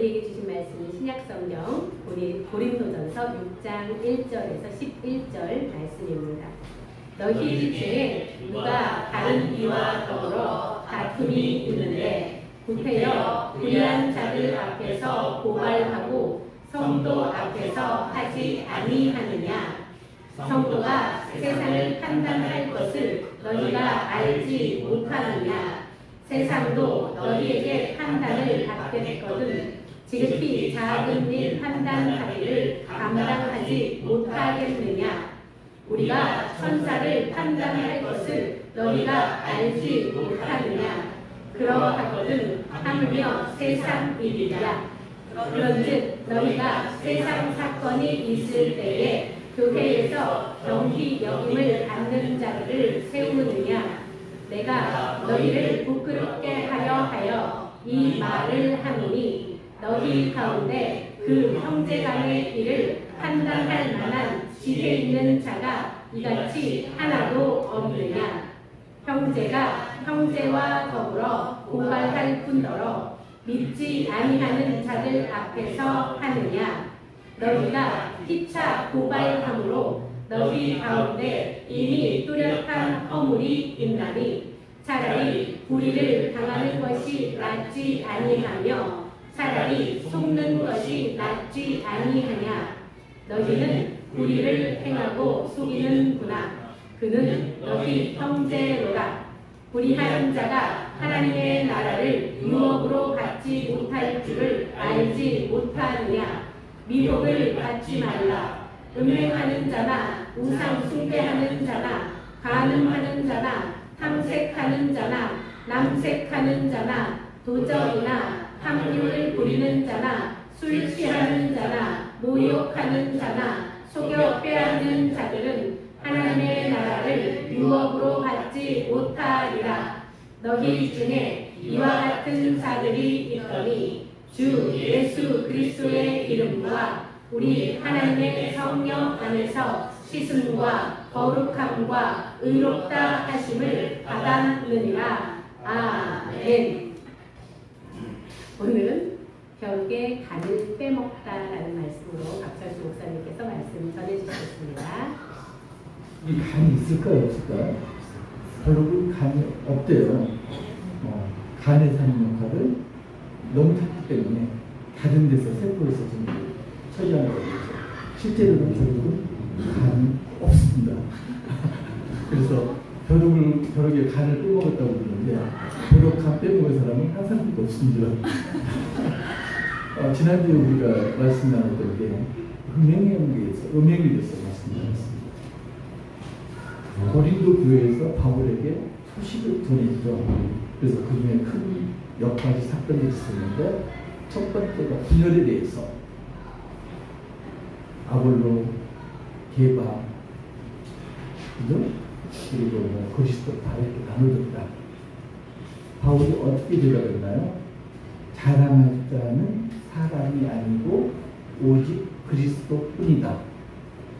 우리에게 주신 말씀은 신약성경 고린도전서 6장 1절에서 11절 말씀입니다. 너희 중에 누가 다른 이와 더불어 다툼이 있는데 구태여 불의한 자들 앞에서 고발하고 성도 앞에서 하지 아니하느냐. 성도가 세상을 판단할 것을 너희가 알지 못하느냐. 세상도 너희에게 판단을 받겠거든 지극히 작은 일 판단하기를 감당하지 못하겠느냐. 우리가 천사를 판단할 것을 너희가 알지 못하느냐. 그러하거든 하물며 세상 일이라. 그런즉 너희가 세상 사건이 있을 때에 교회에서 경히 여김을 받는 자들을 세우느냐. 내가 너희를 부끄럽게 하여 이 말을 하노니 너희 가운데 그 형제간의 일을 판단할 만한 지혜 있는 자가 이같이 하나도 없느냐. 형제가 형제와 더불어 고발할 뿐더러 믿지 아니하는 자들 앞에서 하느냐. 너희가 피차 고발함으로 너희 가운데 이미 뚜렷한 허물이 있나니 차라리 불의를 당하는 것이 낫지 아니하며 차라리 속는 것이 낫지 아니하냐. 너희는 불의를 행하고 속이는구나. 그는 너희 형제로라. 불의하는 자가 하나님의 나라를 유업으로 받지 못할 줄을 알지 못하느냐. 미혹을 받지 말라. 음행하는 자나 우상 숭배하는 자나 간음하는 자나 탐색하는 자나 남색하는 자나 도적이나 함유를 부리는 자나 술 취하는 자나 모욕하는 자나 속여 빼앗는 자들은 하나님의 나라를 유업으로 받지 못하리라. 너희 중에 이와 같은 자들이 있더니 주 예수 그리스도의 이름과 우리 하나님의 성령 안에서 씻음과 거룩함과 의롭다 하심을 받았느니라. 아멘. 오늘은 결국에 간을 빼먹다라는 말씀으로 박철수 목사님께서 말씀 전해주셨습니다. 이 간이 있을까요, 없을까요? 결국은 간이 없대요. 간에 사는 역할을 너무 작기 때문에 다른 데서 세포에서 좀 처리하는 거죠. 실제로는 결국은 간이 없습니다. 그래서 벼룩에 간을 빼먹었다고 그러는데 벼룩 간 빼먹은 사람은 한 사람도 없습니다. 지난주에 우리가 말씀 나눴던 게 음행에 대해서 말씀 나눴습니다. 고린도 교회에서 바울에게 소식을 전했죠. 그래서 그 중에 큰 몇 가지 사건이 있었는데 첫 번째가 분열에 대해서 아볼로, 게바, 그리고 그리스도 다 이렇게 나눠졌다. 바울이 어떻게 대답했나요? 자랑할 자는 사람이 아니고 오직 그리스도뿐이다.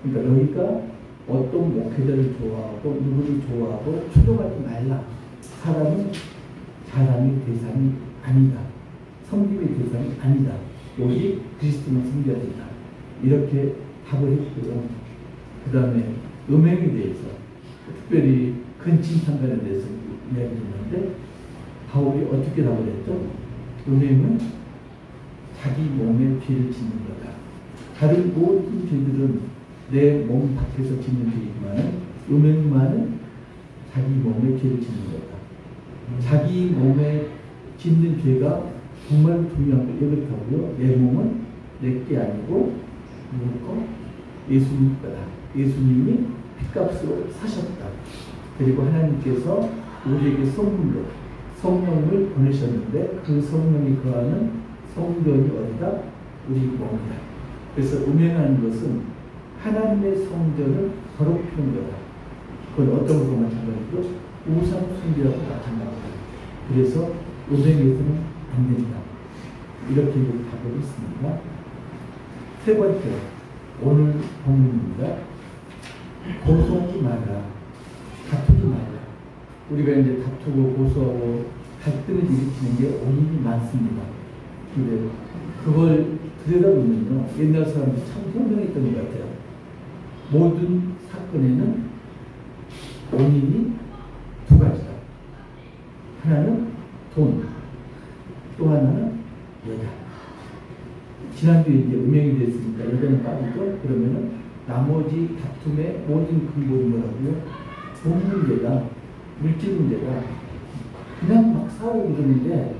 그러니까 너희가 어떤 목회자를 좋아하고 누구를 좋아하고 추종하지 말라. 사람은 자랑의 대상이 아니다. 섬김의 대상이 아니다. 오직 그리스도만 섬겨야 된다. 이렇게 답을 했고요. 그 다음에 음행에 대해서 특별히 근친상간에 대해서 이야기했는데 바울이 어떻게 답을 했죠? 음행은 자기 몸에 죄를 짓는 거다. 다른 모든 죄들은 내 몸 밖에서 짓는 죄이지만 음행만은 자기 몸에 죄를 짓는 거다. 자기 몸에 짓는 죄가 정말 중요한 거 이렇다고요. 내 몸은 내게 아니고 누구 거? 예수님 거다. 예수님이 핏값으로 사셨다. 그리고 하나님께서 우리에게 선물로 성령을 보내셨는데 그 성령이 거하는 성전이 어디다? 우리 몸이다. 그래서 음행하는 것은 하나님의 성전을 더럽히는 거다. 그건 어떤 것과 마찬가지로 우상 숭배하고 마찬가지다. 그래서 음행에서는 안 된다. 이렇게 답을 했습니다. 세 번째, 오늘 본문입니다. 고소하지 마라. 다투지 마라. 우리가 이제 다투고 고소하고 갈등을 일으키는 게 원인이 많습니다. 근데 그걸 들여다보면요, 옛날 사람들이 참 현명했던 것 같아요. 모든 사건에는 원인이 두 가지다. 하나는 돈, 또 하나는 여자. 지난주에 이제 음행이 됐으니까 여자는 빠지죠. 그러면은 나머지 다툼의 모든 근본이 뭐라고요? 돈 문제다, 물질 문제다. 그냥 막 싸우고 그러는데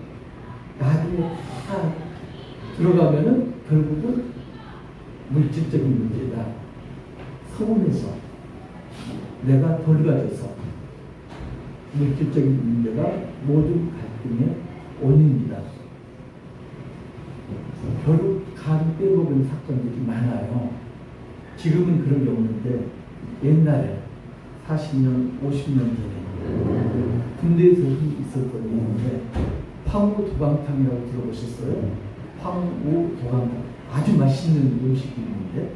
나중에 다 들어가면은 결국은 물질적인 문제다. 서운해서 내가 덜 가져서 물질적인 문제가 모든 갈등의 원인이다. 결국 간 빼먹은 사건들이 많아요. 지금은 그런 게 없는데 옛날에 40년, 50년 전에 군대에서 있었던 일인데 황후 도강탕이라고 들어보셨어요? 황후 도강탕, 아주 맛있는 음식이 있는데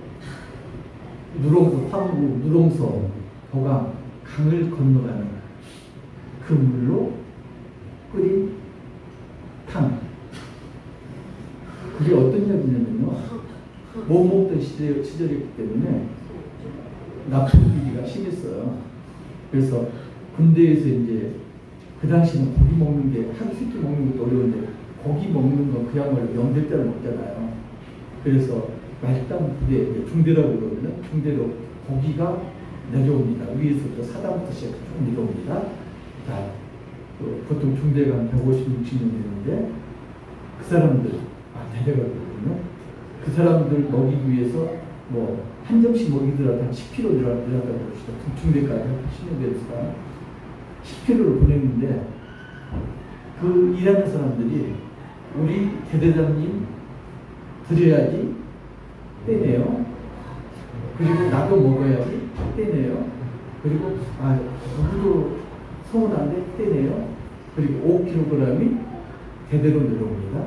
누렁소, 황후, 누렁소, 도강, 강을 건너가는 그 물로 끓인 탕. 그게 어떤 이야기냐면요, 못 먹던 시절이기 때문에 나쁜 비리가 심했어요. 그래서 군대에서 이제 그 당시는 고기 먹는 게 하루 세끼 먹는 것도 어려운데 고기 먹는 건 그야말로 명절때를 먹잖아요. 그래서 말단 부대, 중대라고 그러면 중대로 고기가 내려옵니다. 위에서부터 사단부터 시작해서 쭉 내려옵니다. 자, 보통 중대가 한 150, 60명 되는데 그 사람들, 대대가 그러거든요. 그 사람들 먹이기 위해서 뭐 한 점씩 먹이더라도 한 10kg 늘어났다고 봅시다. 중대까지 10년 되니까 10kg를 보냈는데 그 일하는 사람들이 우리 대대장님 드려야지 떼네요. 그리고 나도 먹어야지 떼네요. 그리고 누구도 서운한데 떼네요. 그리고 5kg이 대대로 내려옵니다.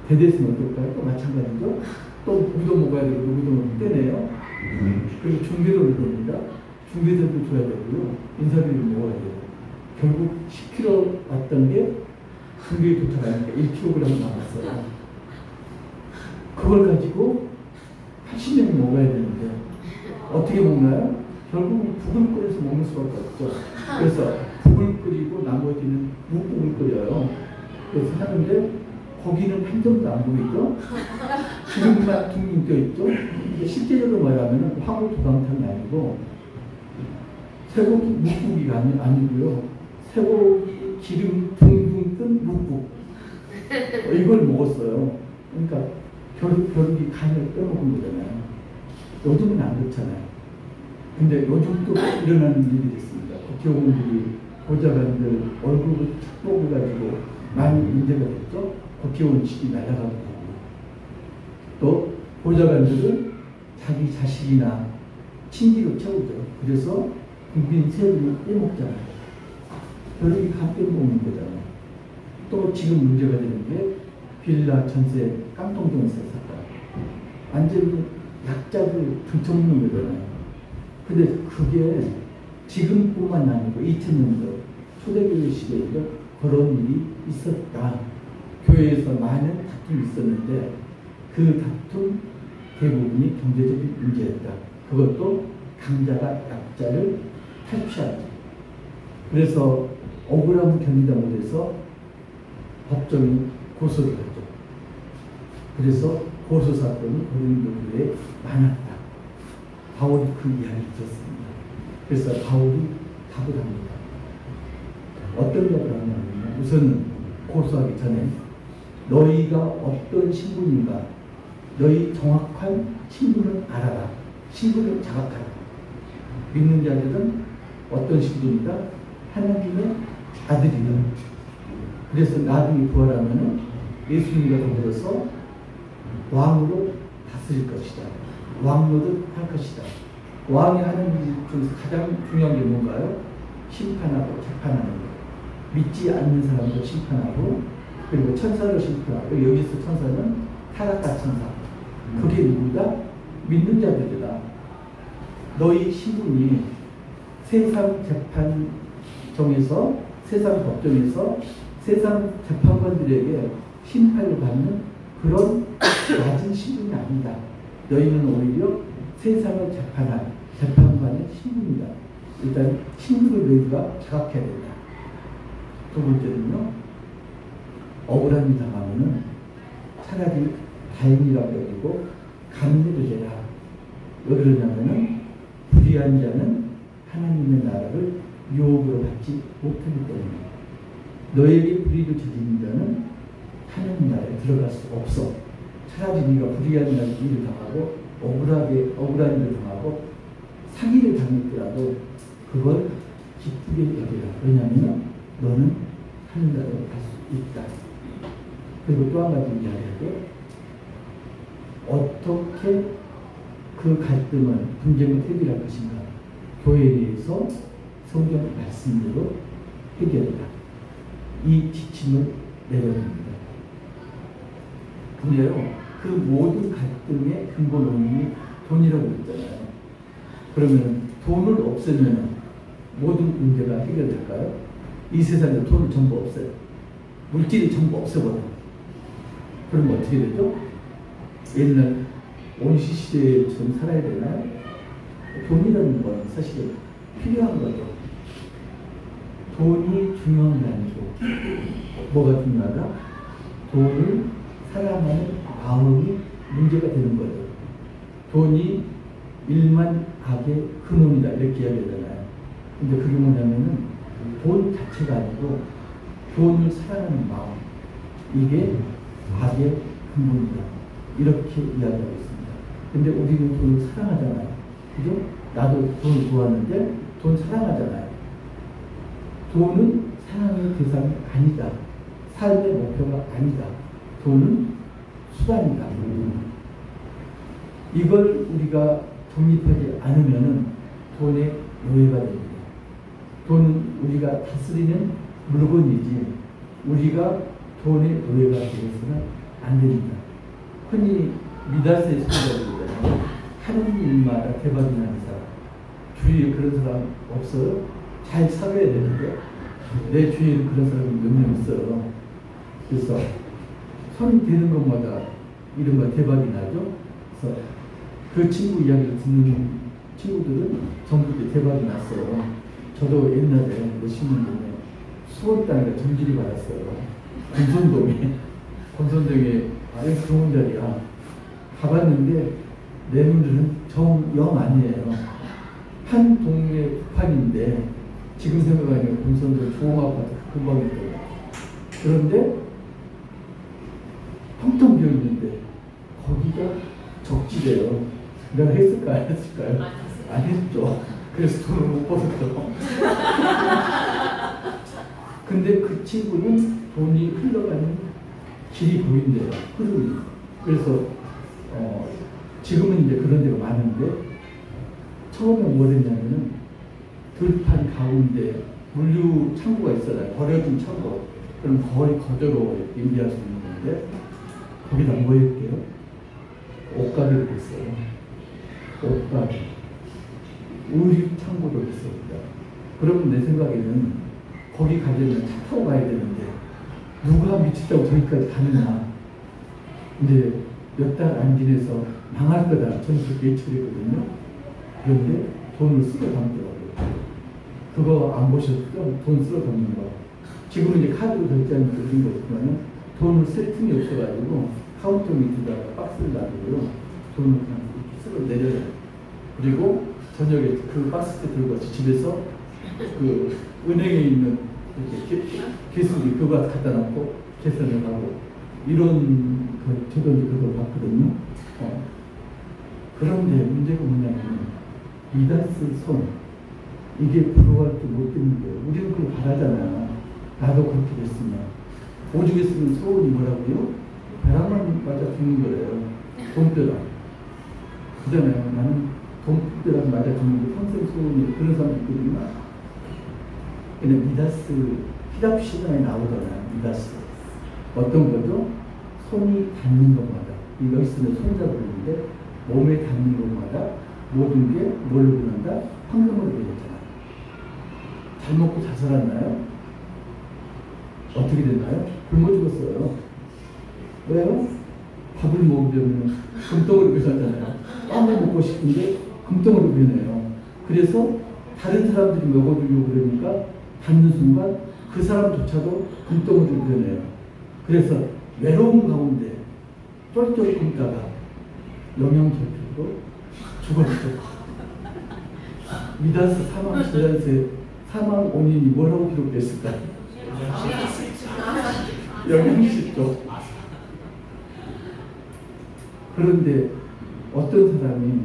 대대에서는 어떨까요? 또 마찬가지죠. 또 누구도 먹어야 되고 누구도 떼네요. 그리고 중대도 내려옵니다. 중대들도 줘야 되고요. 인사비를 먹어야 돼요. 결국 10kg 왔던 게 중대에 도착하니까 1kg 남았어요. 그걸 가지고 80명이 먹어야 되는데 어떻게 먹나요? 결국 국을 끓여서 먹는 수밖에 없죠. 그래서 국을 끓이고 나머지는 묵국을 끓여요. 그래서 하는데 고기는 한 점도 안 보이죠? 기름만 둥둥 껴있죠? 근데 실제적으로 말하면 황후 도강탕이 아니고 쇠고기 묵국이가 아니고요. 쇠고기 기름 둥둥 뜬 묵국. 이걸 먹었어요. 그러니까 결국이 간을 빼먹은 거잖아요. 요즘은 안 그렇잖아요. 근데 요즘 또 일어나는 일이 있습니다. 국회의원들이 보좌관들 얼굴을 탁 뽑아가지고 많이 문제가 됐죠. 국회의원직이 날아가고 또 보좌관들은 자기 자식이나 친지로 채우죠. 그래서 국민 세금을 빼먹잖아요. 결국이 간 빼먹는 거잖아요. 또 지금 문제가 되는 게 빌라 전세 깡통전세 사건. 완전히 약자들 등쳐먹는 거잖아요. 근데 그게 지금뿐만 아니고 2000년도 초대교회 시대에도 그런 일이 있었다. 교회에서 많은 다툼이 있었는데 그 다툼 대부분이 경제적인 문제였다. 그것도 강자가 약자를 탈취하죠. 그래서 억울함을 견디다 못해서 법정이 고소를 하죠. 그래서 고소사건이 고린도교회에 많았다. 바울이 그 이야기를 들었습니다. 그래서 바울이 답을 합니다. 어떤 답을 하냐면 우선은 고소하기 전에 너희가 어떤 신분인가 너희 정확한 신분을 알아라. 신분을 자각하라. 믿는 자들은 어떤 신분이다? 하나님의 아들이다. 그래서 나중에 부활하면 예수님과 더불어서 왕으로 다스릴 것이다. 왕노릇 할 것이다. 왕이 하는 일 중에서 가장 중요한 게 뭔가요? 심판하고 재판하는 것. 믿지 않는 사람도 심판하고 그리고 천사를 심판하고 여기서 천사는 타락한 천사. 그게 누구다? 믿는 자들이다. 너희 신분이 세상 재판정에서 세상 법정에서 세상 재판관들에게 심판을 받는 그런 낮은 신분이 아니다. 너희는 오히려 세상을 재판관의 신분이다. 일단 신분을 너희가 자각해야 된다. 두 번째는요, 억울한 일 당하면은 차라리 다행이라고 여기고 감내를 해라. 왜 그러냐면은 불의한 자는 하나님의 나라를 유혹으로 받지 못하기 때문에 너에게 불의를 저지른 자는 하나님 나라에 들어갈 수 없어. 차라리 네가 불의한 일을 당하고 억울한 일을 당하고 사기를 당했더라도 그걸 기쁘게 여겨라. 왜냐하면 너는 하늘 나라에 갈 수 있다. 그리고 또 한 가지 이야기하게 어떻게 그 갈등을 분쟁을 해결할 것인가. 교회에 대해서 성경 말씀대로 해결해라. 이 지침을 내려줍니다. 근데요, 그 모든 갈등의 근본 원인이 돈이라고 했잖아요. 그러면 돈을 없애면 모든 문제가 해결될까요? 이 세상에 돈을 전부 없애요. 물질이 전부 없애버려요. 그럼 어떻게 되죠? 옛날 원시 시대처럼 살아야 되나요? 돈이라는 건 사실 필요한 거죠. 돈이 중요한 게 아니고 뭐가 중요하다? 돈을 사랑하는 마음이 문제가 되는 거죠. 돈이 일만 악의 근원이다 이렇게 이야기하잖아요. 근데 그게 뭐냐면은 돈 자체가 아니고 돈을 사랑하는 마음, 이게 악의 근본이다 이렇게 이야기하고 있습니다. 근데 우리는 돈을 사랑하잖아요. 그죠? 나도 돈을 좋아하는데 돈 사랑하잖아요. 돈은 사랑의 대상이 아니다. 삶의 목표가 아니다. 돈은 수단이다. 이걸 우리가 정립하지 않으면은 돈의 노예가 됩니다. 돈은 우리가 다스리는 물건이지 우리가 돈의 노예가 되어서는 안 됩니다. 흔히 미다스의 소리라고 그러잖아요. 하는 일마다 대박이 나는 사람. 주위에 그런 사람 없어요? 잘 살아야 되는데 내 주위에는 그런 사람이 몇 명 있어요. 그래서 손이 되는 것마다 이른바 대박이 나죠. 그래서 그 친구 이야기를 듣는 친구들은 전부 대박이 났어요. 저도 옛날에 몇십 년 전에 수원 땅에 전지를 받았어요. 권선동에 아예 좋은 자리야. 가봤는데 내 눈들은 영 아니에요. 한 동네 북한인데 지금 생각하니까 권선동 좋은 아파트 금방 있더라고요. 그런데 텅텅 비어 있는데 거기가 적지래요. 내가 했을까요? 안 했을까요? 안 했죠. 그래서 돈을 못 벌었죠. 근데 그 친구는 돈이 흘러가는 길이 보인대요. 흐름이. 그래서 지금은 이제 그런 데가 많은데 처음에 뭐 했냐면은 들판 가운데 물류 창고가 있어요. 버려진 창고. 그럼 거의 거저로 임대할 수 있는데 거기다 뭐 했게요? 옷가게를 했어요. 옷가게. 의류 창고도 있습니다. 그러면 내 생각에는 거기 가려면 차 타고 가야 되는데 누가 미쳤다고 저기까지 가느냐. 이제 몇 달 안 지내서 망할 거다. 저는 그렇게 예측했거든요. 그런데 돈을 쓸어 담더라고요. 그거 안 보셨죠? 돈 쓸어 담는 거. 지금은 이제 카드로 결제하는 거 이런 거 있지만은 돈을 쓸 틈이 없어가지고 카운터 밑에다가 박스를 놔두고요. 돈을 그냥 이렇게 쓸어 내려요. 그리고 저녁에 그 박스 들고 와서 집에서 그 은행에 있는 이렇게 개수기 그거 갖다 놓고 계산을 하고 이런 저도 이제 그걸 봤거든요. 그런데 문제가 뭐냐면 미다스 손 이게 부러워할 게 못 되는 거예요. 우리는 그걸 바라잖아요. 나도 그렇게 됐으면 오죽했으면 소원이 뭐라고요? 벼락만 맞아 죽는 거예요. 돈벼락. 그잖아요. 나는 돈벼락 맞아 죽는 게 평생 소원이 그런 사람이 있거든요. 근데 미다스 히랍 시간에 나오잖아요. 미다스 어떤 거죠? 손이 닿는 것마다 이 여기서는 손자 부르는데 몸에 닿는 것마다 모든 게 뭘 부른다? 황금을 부르잖아요. 잘 먹고 잘 살았나요? 어떻게 됐나요? 굶어 죽었어요. 왜요? 밥을 먹으려면 금덩어리 변하잖아요. 빵을 먹고 싶은데 금덩어리 변해요. 그래서 다른 사람들이 먹어주려고 그러니까 받는 순간 그 사람조차도 금덩어리를 변해요. 그래서 외로운 가운데 쫄쫄 굶다가 영양절표로 죽었죠. 미다스 사망 시절에 사망 원인이 뭐라고 기록됐을까? 영양실조. 그런데 어떤 사람이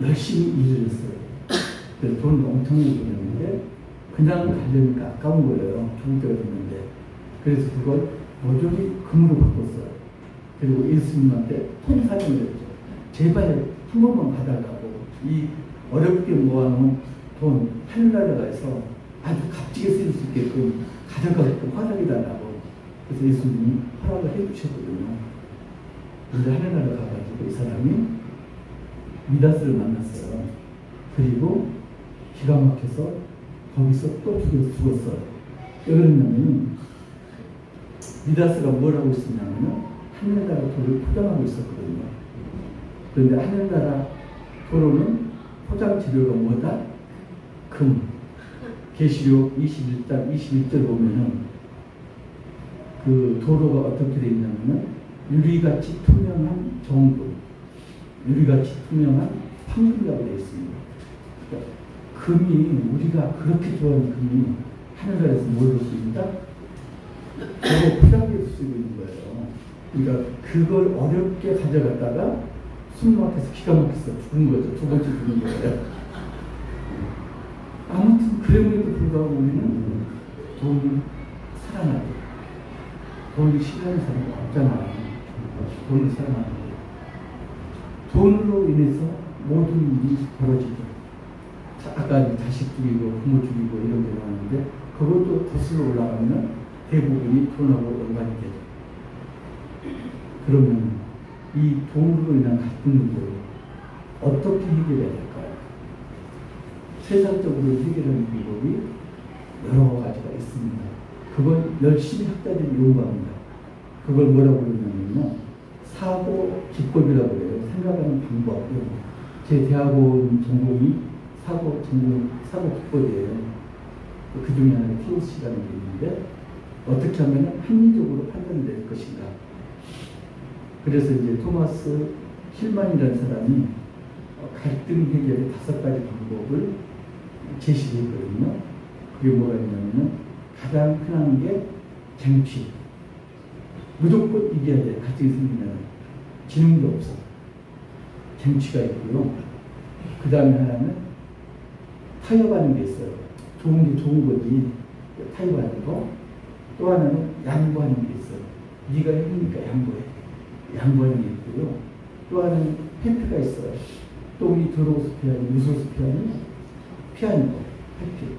열심히 일을 했어요. 그래서 돈을 엄청나게 벌었는데 그냥 가려니까 아까운 거예요. 좋은 때가 됐는데. 그래서 그걸 모조리 금으로 바꿨어요. 그리고 예수님한테 통사령을 했죠. 제발 한 번만 받아가고 이 어렵게 모아놓은 돈 하늘나라 가서 아주 값지게 쓸 수 있게끔 가져가게끔 허락해달라고. 그래서 예수님이 허락을 해주셨거든요. 근데 하늘나라 가가지고 이 사람이 미다스를 만났어요. 그리고 기가 막혀서 거기서 또 죽었어요. 왜 그러냐면 미다스가 뭘 하고 있었냐면 하늘나라 돌을 포장하고 있었거든요. 그런데 하늘나라 도로는 포장 재료가 뭐다? 금. 계시록 21장 21절 보면은 그 도로가 어떻게 되어 있냐면은 유리같이 투명한 정금, 유리같이 투명한 황금이라고 되어 있습니다. 그러니까 금이 우리가 그렇게 좋아하는 금이 하늘나라에서 뭘 볼 수 있다? 그거 포장해서 쓰고 있는 거예요. 그러니까 그걸 어렵게 가져갔다가 숨 막혀서 기가 막혀서 죽은 거죠. 두 번째 죽은 거예요. 아무튼 그럼에도 불구하고 우리는 돈이 사랑하죠. 돈이 싫어하는 사람이 없잖아요. 돈을 사랑하는 거예요. 돈으로 인해서 모든 일이 벌어지죠. 아까 자식 죽이고 부모 죽이고 이런 게 나왔는데 그것도 거슬러 올라가면 대부분이 돈하고 연관이 되죠. 그러면 이 돈으로 인한 갈등을 어떻게 해결해야 될까요? 세상적으로 해결하는 방법이 여러 가지가 있습니다. 그걸 열심히 학자들이 요구합니다. 그걸 뭐라고 그러냐면요. 사고 기법이라고 그래요. 생각하는 방법. 제 대학원 전공이 사고 기법이에요. 그 중에 하나가 TSC라는 게 있는데 어떻게 하면 합리적으로 판단될 것인가. 그래서 이제 토마스 힐만이라는 사람이 갈등 해결의 5가지 방법을 제시했거든요. 그게 뭐가 있냐면 가장 흔한 게 쟁취. 무조건 이겨야 돼. 갈등이 생기면 지는 게 없어. 쟁취가 있고요. 그 다음에 하나는 타협하는 게 있어요. 좋은 게 좋은 거지. 타협하는 거. 또 하나는 양보하는 게 있어요. 네가 힘드니까 양보해. 양보하는 게 있고요. 또 하나는 회피가 있어요. 똥이 더러워서 피하니, 무서워서 피하는 거. 회피.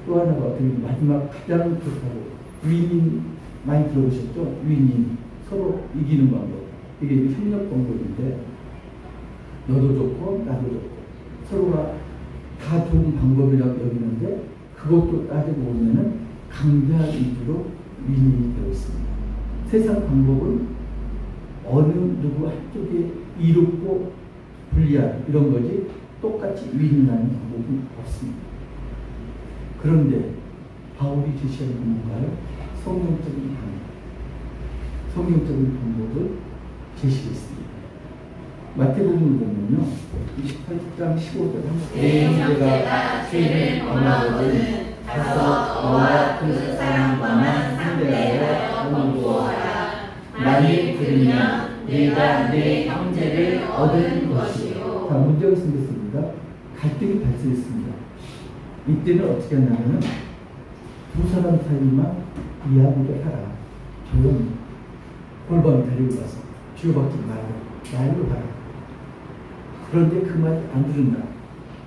또 하나가 어떻게 마지막 가장 좋다고 위인 많이 들어보셨죠? 위인. 서로 이기는 방법. 이게 협력 방법인데 너도 좋고 나도 좋고 서로가 다 좋은 방법이라고 여기는데 그것도 따지고 보면은 강자 위주로 위인이 되어 있습니다. 세상 방법은 어느 누구 한쪽에 이롭고 불리한 이런 거지 똑같이 위인이라는 방법은 없습니다. 그런데 바울이 제시하는 건 뭔가요? 성경적인 방법. 성경적인 방법을 제시했습니다. 마태복음을 보면요. 28장 15절 내 형제가 죄를 범하거든 가서 너와 그 사람과만 상대하여 원고하라. 만일 들으면 내가 내 형제를 얻은 것이요. 자, 문제가 생겼습니다. 갈등이 발생했습니다. 이때는 어떻게 하냐면 두 사람 사이만 이야기를 하라. 조용히 골방에 데리고 가서 주고받지 말고 하라. 그런데 그 말이 안 들은다.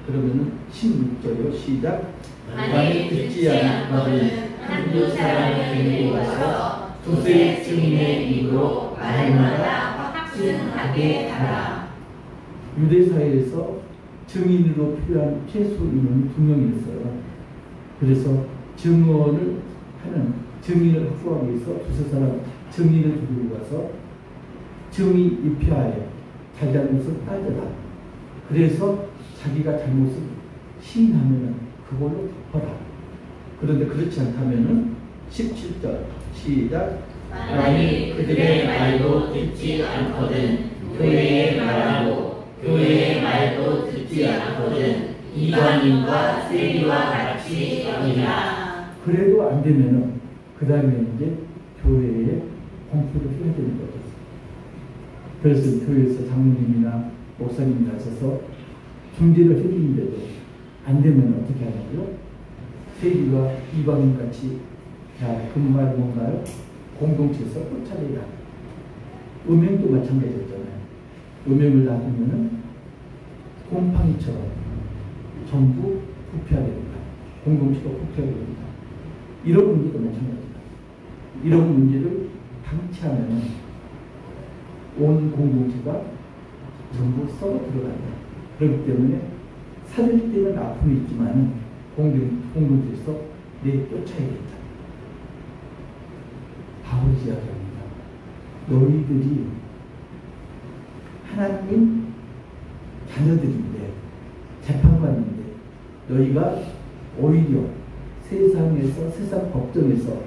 그러면은 16절이요. 시작. 만일 듣지 않거든 한두 사람을 데리고 가서 두세 증인의 입으로 말마다 확증하게 하라. 유대 사회에서 증인으로 필요한 최소 인원이 2명이었어요. 그래서 증언을 하는 증인을 확보하기 위해서 두세 사람 증인을 데리고 가서 증인 입회하에 잘잘못을 따져라. 그래서 자기가 잘못을 시인하면 그걸로 덮어라. 그런데 그렇지 않다면 17절 시작. 만일 그들의 말도 듣지 않거든 교회의 말하고 교회의 말도 듣지 않거든 이방인과 세리와 같이 여기라. 그래도 안 되면은 그 다음에 이제 교회에 공표를 해야 되는 거죠. 그래서 교회에서 장로님이나 목사님이 나서서 중재를 해주는데도 안 되면 어떻게 하냐고요? 세리와 이방인 같이 자, 그 말 뭔가요? 공동체에서 쫓아내라. 음행도 마찬가지였잖아요. 음행을 놔두면은 곰팡이처럼 전부 부패하게 된다. 공동체가 부패하게 된다. 이런 문제도 마찬가지다. 이런 문제를 방치하면 온 공동체가 전부 썩어 들어간다. 그렇기 때문에 살릴 때는 아픔이 있지만 공동체에서 내쫓아야겠다. 바울이 이야기합니다. 너희들이 하나님 자녀들인데 재판관인데 너희가 오히려 세상에서 세상 법정에서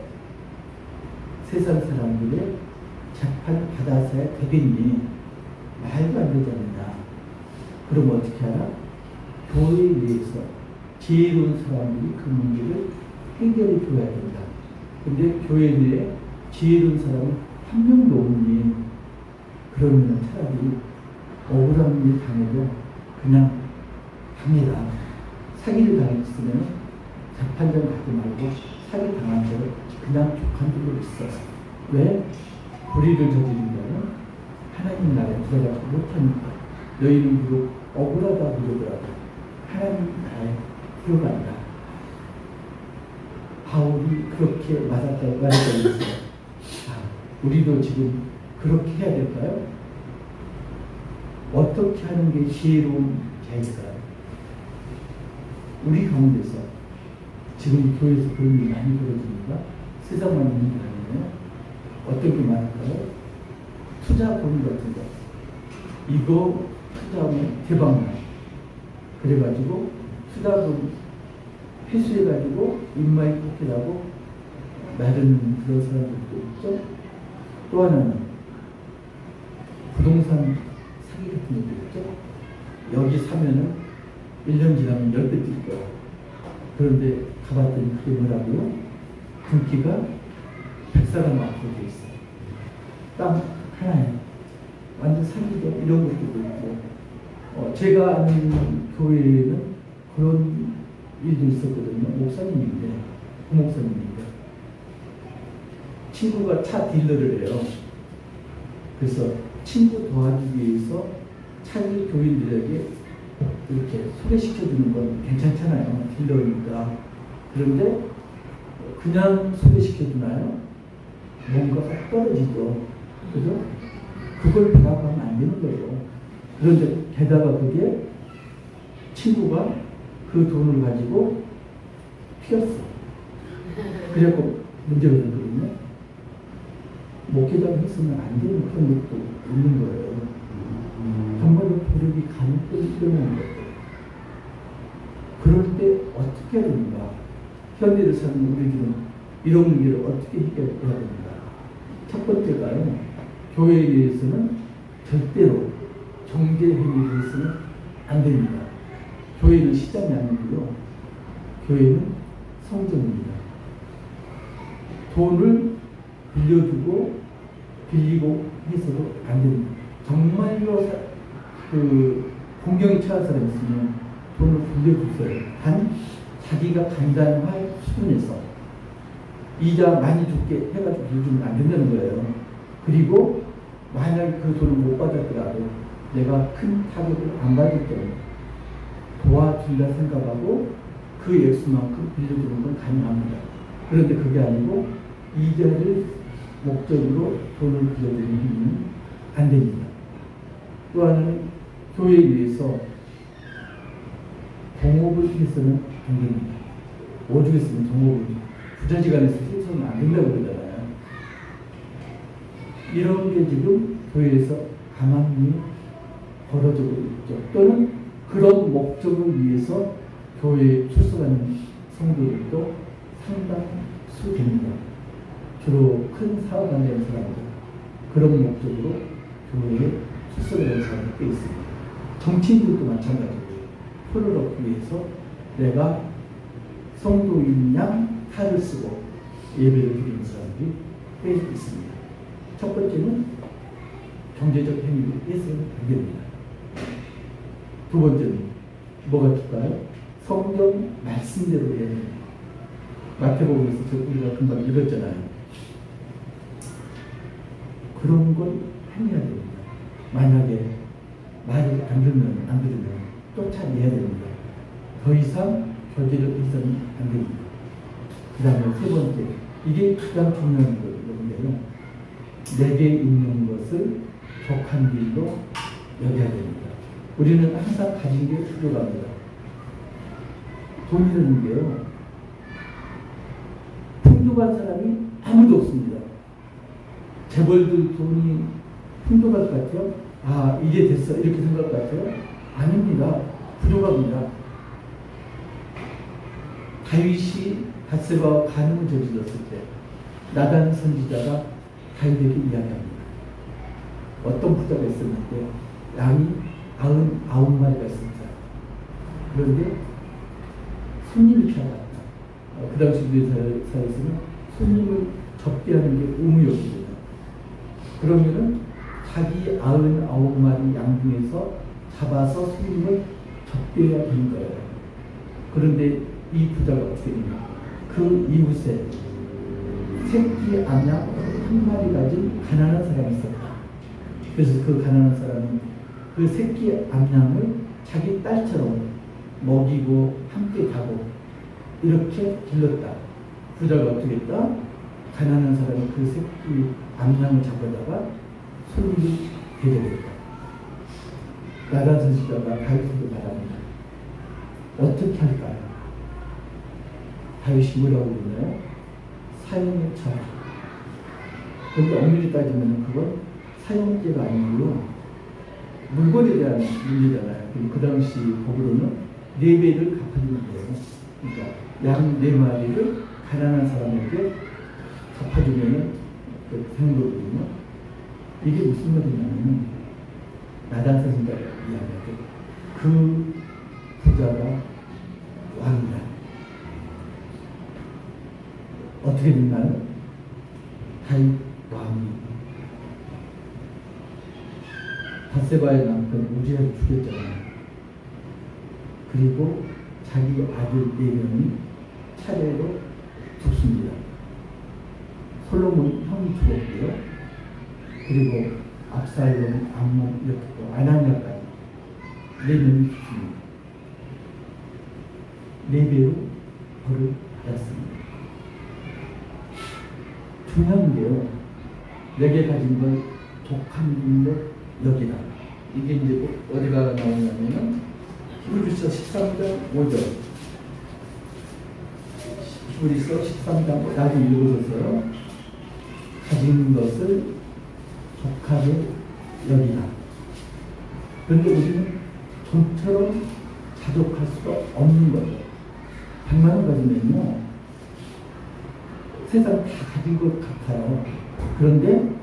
세상 사람들의 재판 받아서야 되겠니? 말도 안 되지 않느냐. 그럼 어떻게 하라? 교회에 의해서 지혜로운 사람들이 그 문제를 해결해 줘야 된다. 근데 교회 내에 지혜로운 사람은 한 명도 없니? 그러면 차라리 억울한 일 당해도 그냥 당해라. 사기를 당했으면 재판장 가지 말고 사기 당한 대로 그냥 족한들로 있어. 왜? 불의를 저지른 자는 하나님 나라에 들어가지 못하니까. 너희는 비록 억울하다 그러더라도 하나님 나라에 들어간다. 바울이 그렇게 말했다고 했어요. 우리도 지금 그렇게 해야 될까요? 어떻게 하는 게 지혜로운 자일까요? 우리 가운데서 지금 교회에서 그런 일이 많이 벌어집니다. 세상만 있는 게 아니에요. 어떻게 말할까요? 투자금 같은 거. 이거 투자하면 대박나. 그래가지고 투자금 회수해가지고 입마에 꽂게 하고 나르는 그런 사람들도 있죠. 또 하나는 부동산 사기 같은 것도 있죠. 여기 사면은 1년 지나면 10배 뛸 거야. 그런데 가봤더니 그게 뭐라고요? 등기가 100사람 앞으로 돼 있어. 땅 하나에. 완전 사기죠. 이런 것도 있고. 제가 아는 교회에는 그런 일도 있었거든요. 목사님인데, 부목사님인데. 친구가 차 딜러를 해요. 그래서 친구 도와주기 위해서 차를 교인들에게 이렇게 소개시켜주는 건 괜찮잖아요. 딜러니까. 그런데 그냥 소개시켜주나요? 뭔가가 떨어지죠. 그죠? 그걸 배합하면 안 되는 거죠. 그런데 게다가 그게 친구가 그 돈을 가지고 튀었어. 그래갖고 문제가 되거든요. 목회자가 했으면 안 되는 그런 것도 있는 거예요. 정말로 도력이 가능성이 뛰어나는 거예요. 그럴 때 어떻게 해야 됩니까? 현대를 사는 우리들은 이런 문제를 어떻게 해결해야 됩니까? 첫 번째가요. 교회에 대해서는 절대로 정죄행위에 대해서는 안 됩니다. 교회는 시장이 아니고요. 교회는 성전입니다. 돈을 빌리고 해서도 안 됩니다. 정말로 공경이 처한 사람이 있으면 돈을 빌려주세요. 단 자기가 간단한 수준에서 이자 많이 줄게 해가지고 빌려주면 안 된다는 거예요. 그리고 만약에 그 돈을 못 받았더라도 내가 큰 타격을 안 받을 경우 도와준다 생각하고 그 액수만큼 빌려주는 건 가능합니다. 그런데 그게 아니고 이자를 목적으로 돈을 빌려주는 행위는 안 됩니다. 또 하나는 교회에 의해서 동업을 해서는 안 됩니다. 오죽했으면 동업을 부자지간에서 해서 없으면 안 된다고 그러잖아요. 이런 게 지금 교회에서 가만히 벌어지고 있죠. 또는 그런 목적을 위해서 교회에 출석하는 성도들도 상당수 됩니다. 주로 큰 사업하는 사람들, 그런 목적으로 교회에 출석하는 사람이 꽤 있습니다. 정치인들도 마찬가지고요. 표를 얻기 위해서 내가 성도인 양 탈을 쓰고 예배를 드리는 사람들이 꽤 있습니다. 첫 번째는 경제적 행위를 해서는 안 됩니다. 두 번째는 뭐가 될까요? 성경 말씀대로 해야 됩니다. 마태복음에서 우리가 금방 읽었잖아요. 그런 걸 행해야 됩니다. 만약에 말을 안 들으면 쫓아내야 됩니다. 더 이상 교제를 해서는 안 됩니다. 그 다음에 세 번째, 이게 가장 중요한 건데요. 내게 있는 것을 족한 길로 여겨야 됩니다. 우리는 항상 가진 게 부족합니다. 돈이라는 게요, 풍족한 사람이 아무도 없습니다. 재벌들 돈이 풍족할 것 같아요? 아, 이제 됐어. 이렇게 생각할 것 같아요? 아닙니다. 부족합니다. 다윗이 밧세바와 간음을 저질렀을 때 나단 선지자가 다윗에게 이야기합니다. 어떤 부자가 있었는데 양이 99마리가 있었다. 그런데 손님이 찾아왔다. 그 당시 우리 사회에서는 손님을 접대하는 게 의무였습니다. 그러면은 자기 99마리 양 중에서 잡아서 손님을 접대해야 되는 거예요. 그런데 이 부자가 어떻게 되냐? 그 이웃에 새끼 암양 한 마리 가진 가난한 사람이 있었다. 그래서 그 가난한 사람은 그 새끼 암양을 자기 딸처럼 먹이고 함께 가고 이렇게 길렀다. 부자가 어떻게 했다? 가난한 사람이 그 새끼 암양을 잡아다가 손님이 대접했다. 나단 선지자가 다윗에게 말합니다. 어떻게 할까요? 다윗이 뭐라고 그러나요? 사형에 처하라. 그런데 엄밀히 따지면 그건 사형죄가 아니고요, 물건에 대한 문제잖아요. 그 당시 법으로는 4배를 갚아주는 거예요. 그러니까 양 4마리를 가난한 사람에게 갚아주면 되는 거거든요. 이게 무슨 말이냐면, 나단 선지자가 이야기하죠. 그 부자가 왕이다. 어떻게 됐나요? 다윗 왕이 밧세바의 남편 우지야를 죽였잖아요. 그리고 자기 아들 4명이 차례로 죽습니다. 솔로몬 형이 죽었고요. 그리고 압살롬, 암몬, 이렇게 또 아나니아까지 4명이 죽습니다. 4배로 벌을 받았습니다. 중요한 게요, 내게 가진 걸 독한 길로 여기라. 이게 이제 어디가 나오냐면은 히브리서 13장 5절. 히브리서 13장 나중에 읽어서요. 가진 것을 독하게 여기라. 그런데 우리는 좀처럼 자족할 수가 없는 거죠. 100만 원 가지면요, 세상 다 가진 것 같아요. 그런데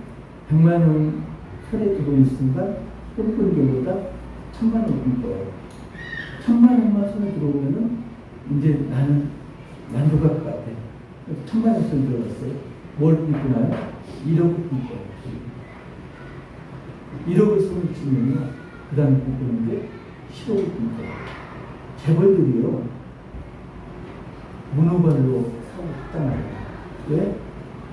100만 원 손에 들어오는 순간 꿈꾸는 경우보다 1000만 원 꿈꿔요. 1000만 원만 손에 들어오면은 이제 나는 만족할 것 같아. 1000만 원 손에 들어갔어요. 뭘 꿈꾸나요? 1억을 꿈꿔요. 1억을 손에 치면요, 그 다음에 꿈꾸는 게 10억을 꿈꿔요. 재벌들이요, 문어발로 사고 싶잖아요. 왜?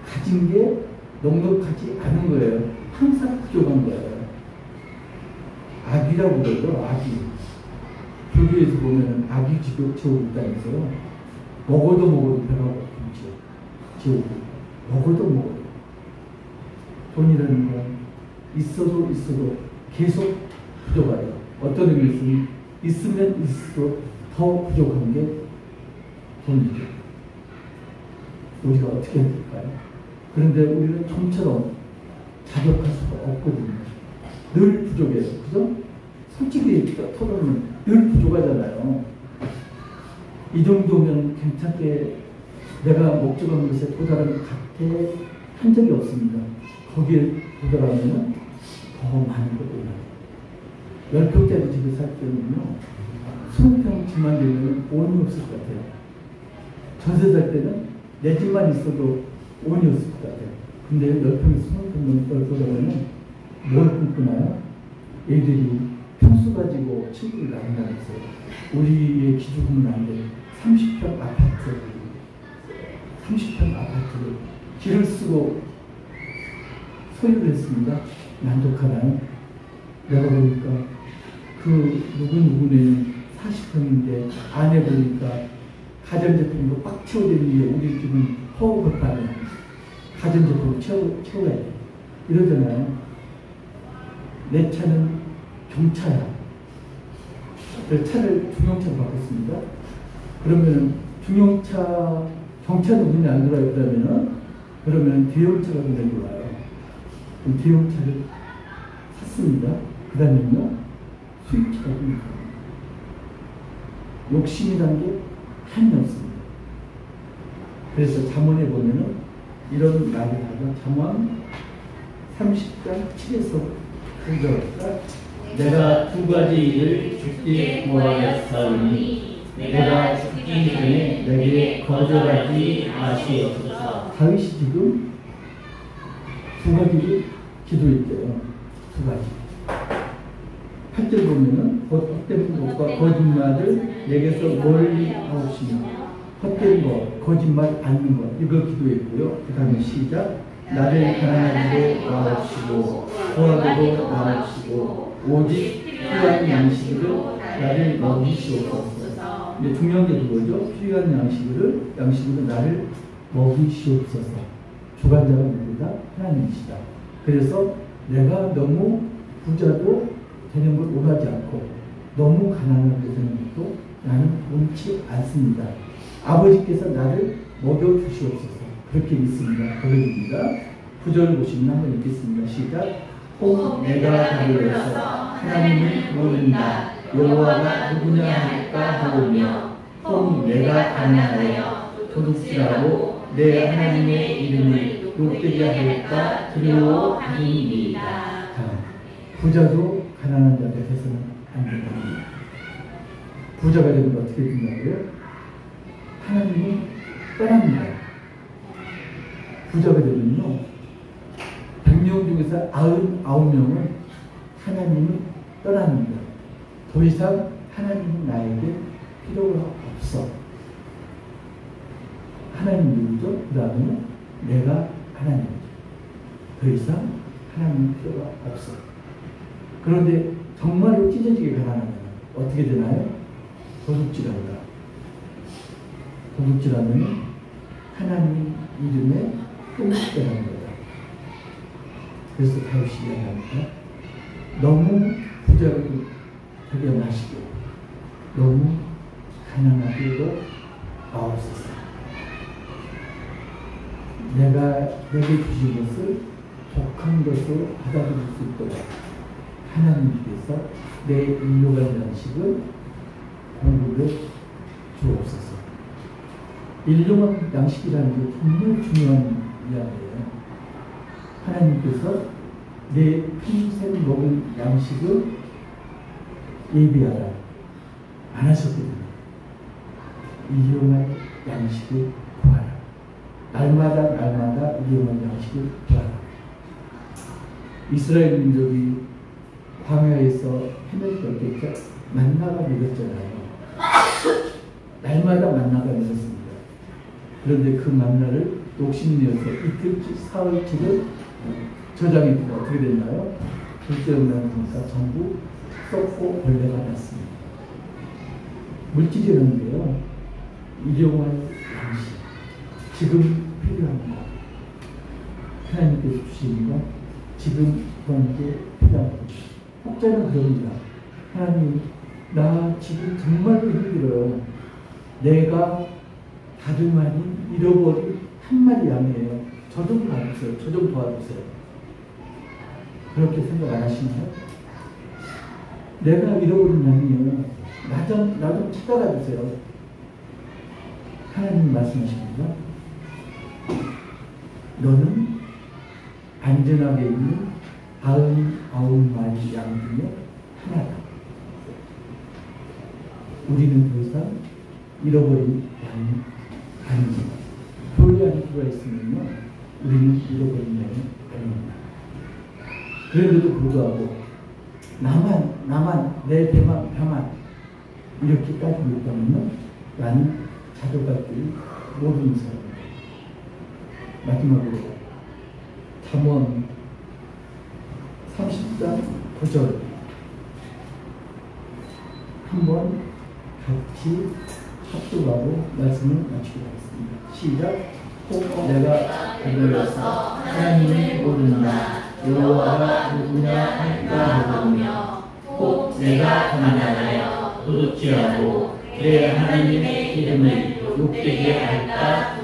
가진 게 넉넉하지 않은 거예요. 항상 부족한 거예요. 악이라고 그러죠. 악이. 불교에서 보면 악이 지옥 있다면서요. 먹어도 변화가 없죠. 지옥. 먹어도. 돈이라는 건 있어도 계속 부족해요. 어떤 의미에서 있으면 있을수록 더 부족한 게 돈이죠. 우리가 어떻게 해야 될까요? 그런데 우리는 좀처럼 자격할 수가 없거든요. 늘 부족해요. 그죠? 솔직히 토론은 늘 부족하잖아요. 이 정도면 괜찮게 내가 목적한 것에 도달한 것 같아 한 적이 없습니다. 거기에 도달하면 더 많은 거거든요. 10평짜리 집에 살 때는요, 20평 집만 되면 온이 없을 것 같아요. 전세 살 때는 내 집만 있어도 온이 없을 것 같아요. 근데 10평에서 20평 넓어가면 뭘 꿈꾸나요? 애들이 평수 가지고 친구를 나눈다면서 우리의 기준은 안 돼. 30평 아파트, 30평 아파트를 길을 쓰고 소유를 했습니다. 만족하나요? 내가 보니까 그 누구누구는 40평인데 안에 보니까 가전제품으로 꽉 채워지는 게 우리 집은 허허벌판에 가전제품으로 채워야 돼. 이러잖아요. 내 차는 경차야. 그래서 차를 중형차로 바꿨습니다. 그러면은 중형차, 경차는 눈에 안 들어요. 그러면 대형차가 눈에 들어와요. 그럼 대형차를 샀습니다. 그 다음에는요, 수입차가 눈에 들어와요. 욕심이란 게 한이 없습니다. 그래서 잠언에 보면은 이런 말을 하죠. 잠언 30장 7에서 9절. 내가 두 가지 일을 주께 구하였사오니 내가 죽기 전에 내게 거절하지 마시옵소서. 다윗이 지금 두 가지를 기도했대요. 두 가지. 8절 보면은 헛된 것과 거짓말을 내게서 멀리 하옵시며, 헛된 것, 거짓말 않는 것, 이걸 기도했고요. 그 다음에 시작. 나를 가난하기로 마옵시고 고아도로 마옵시고 오직 필요한 양식으로 나를 먹이시옵소서. 이제 중요한 게 그거죠. 필요한 양식으로 나를 먹이시옵소서. 주관자가 누구다? 하나님이시다. 그래서 내가 너무 부자도 되는 걸 원하지 않고 너무 가난하게 되는 것도 나는 원치 않습니다. 아버지께서 나를 먹여주시옵소서. 그렇게 믿습니다. 고백입니다. 9절 보시면 한번 읽겠습니다. 시작. 혹 내가 다루어서 하나님을 모른다. 여호와가 누구냐 할까 하오며, 혹 내가 가난하여 도둑질하고 내 하나님의 이름을 욕되게 할까 두려워하니이다. 부자도 가난한 자가 돼서는 안 된다. 부자가 되면 어떻게 된다고요? 하나님을 떠납니다. 부자가 되면요, 100명 중에서 99명은 하나님을 떠납니다. 더 이상 하나님은 나에게 필요가 없어. 하나님 누구죠? 그 다음에 내가 하나님이죠. 더 이상 하나님 필요가 없어. 그런데 정말로 찢어지게 가난하면 어떻게 되나요? 도둑질합니다. 도둑질하면 하나님 이름에 똥집하는 거다. 그래서 다윗이 이야기합니다. 너무 부자를 되게 마시고 너무 가난하게도 마옵소서. 내가 내게 주신 것을 독한 것으로 받아들일 수 있도록 하나님께서 내 일용할 양식을 공급해 주옵소서. 일용할 양식이라는 게 정말 중요한 이야기예요. 하나님께서 내 평생 먹을 양식을 예비하라 안 하셨거든요. 일용할 양식을 구하라. 날마다 일용할 양식을 구하라. 이스라엘 민족이 광야에서 헤맬 때 만나가 내렸잖아요. 날마다 만나가 내렸습니다. 그런데 그 만나를 욕심내어서 이틀치, 사흘치를 저장했더니 어떻게 됐나요? 둘째 날 보니까 전부 썩고 벌레가 났습니다. 물질이라는데요, 일용할 양식, 지금 필요한 것, 하나님께서 주시는 것, 지금 저한테 필요한 것. 혹자는 그럽니다. 하나님, 나 지금 정말로 힘들어요. 내가 다름 아닌 잃어버린 한 마리 양이에요. 저 좀 봐주세요. 저 좀 도와주세요. 그렇게 생각 안 하시나요? 내가 잃어버린 양이에요. 나 좀 찾아가 주세요. 하나님 말씀하십니다. 너는 안전하게 있는 99마리 양 중에 하나다. 우리는 더 이상 잃어버린 양이 아닙니다. 교회 안에 들어가 있으면요, 우리는 잃어버린 양이 아닙니다. 그런데도 불구하고 나만 내 배만 이렇게 따지고 있다면요, 나는 자족할 줄 모르는 사람입니다. 마지막으로 잠언 30장 9절 한번 같이 합독하고 말씀을 마치도록 하겠습니다. 시작. 꼭 내가 그들에서 하나님을 모른다. 여호와가 누구냐 할까 보며 꼭 내가 가난하여 도둑질하고 내 하나님의 이름을 욕되게 할까